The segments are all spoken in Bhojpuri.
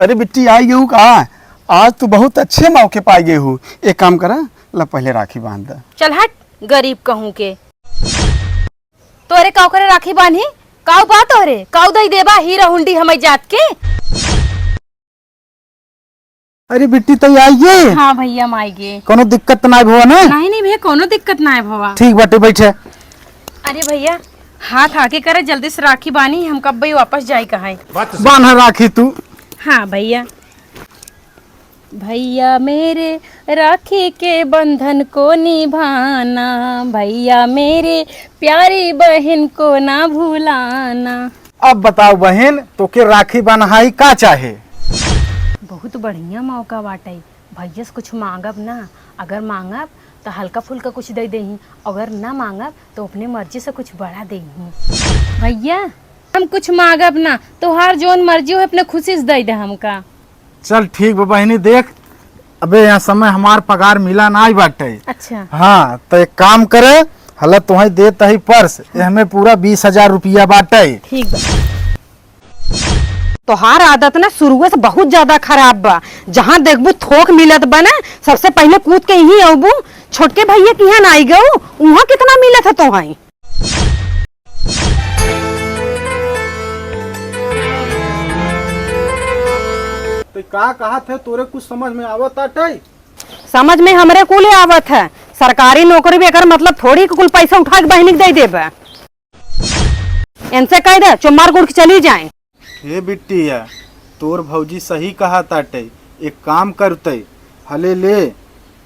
अरे बिट्टी आई गेहूँ कहाँ? आज तू बहुत अच्छे मौके पाई गई हूँ। एक काम करा, ला पहले राखी बांध दे। चल हट, गरीब कहूँ के तोरे काव करे राखी बांधी? काव बा तोरे काव दई देबा हीरा हुंडी हमें जात के? अरे बिट्टी तो आई गे। हाँ भैया माई गे। कोनो दिक्कत ना भवा ना? नहीं नहीं भैया कोनो दिक्कत ना है भवा। ठीक बाटे, बैठे। अरे भैया हाथ आके करे, जल्दी से राखी बानी, हम कब भाई वापस जाए कहाँ? बांधा राखी तू। हाँ भैया। भैया मेरे राखी के बंधन को निभाना, भैया मेरे प्यारी बहन को ना भूलाना। अब बताओ बहन, तो के राखी बन्हाई का चाहे? बहुत बढ़िया मौका बाटे, भैया से कुछ मांगब ना, अगर मांगब तो हल्का फुल्का कुछ दे देही, अगर ना मांगब तो अपने मर्जी से कुछ बड़ा देही। भैया हम कुछ मांगब ना, तोहार जोन मर्जी हो अपने खुशी से दे दे हमका। चल ठीक बा बहनी, देख अबे यहाँ समय हमार पगार मिला ना ही बाटे। अच्छा हाँ तो एक काम करे, हला तुम्हें देता ही पर्स, हमें पूरा 20,000 रुपया बाटे। ठीक बा। तोहार आदत ना शुरू से बहुत ज्यादा खराब बा। जहाँ देखबू थोक मिलत बा ना, सबसे पहले कूद के यही आबू। छोटके भैया के यहाँ ना आई गऊ, वहाँ कितना मिलत है तोहाई? तो का कहा थे तोरे कुछ समझ में आवत आटे? समझ में हमरे कुल आवत है। सरकारी नौकरी भी अगर मतलब थोड़ी कुल पैसा उठा के बहनी दे देबा। इनसे कह दे चुम्मार गुड़ के चली जाए। हे बिट्टी है, तोर भौजी सही कहा ताटे। एक काम करते, हले ले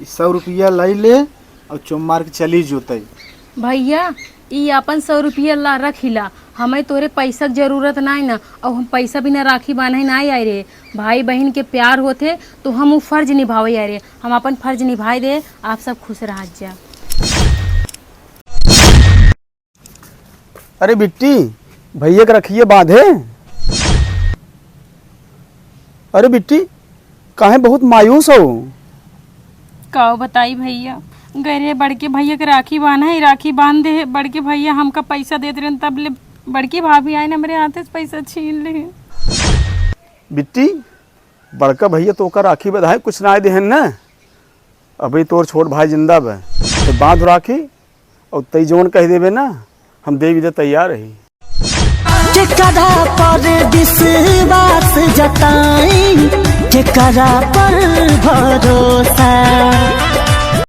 100 रुपया लै ले और चुम्मार के चली जोते। भैया ई अपन 100 रुपया ला रखिला, हमें तोरे पैसा की जरूरत ना ना, और हम पैसा बिना राखी बांधे ना आए रे। भाई बहन के प्यार होते तो हम वो फर्ज निभावे आए रे, हम अपन फर्ज निभाए दे। आप सब खुश रह जा। अरे बिट्टी भैया के रखिए बांधे। अरे बिट्टी काहे बहुत मायूस हो? का बताई भैया, गरे बड़के भैया के राखी बांधा है, राखी बांध दे। बड़के भैया हमका पैसा देते रहे, तब ले बड़की भाभी आए ना मेरे हाथे से पैसा छीन ले। बिट्टी बड़का भैया तो का राखी बधाई कुछ ना देहन ना। अभी तोर छोट भाई जिंदा बा, तो बांध राखी और तई जोन कह देवे ना, हम दे भी दे तैयार रही। केकरा पर विश्वास जताई, केकरा पर भरोसा।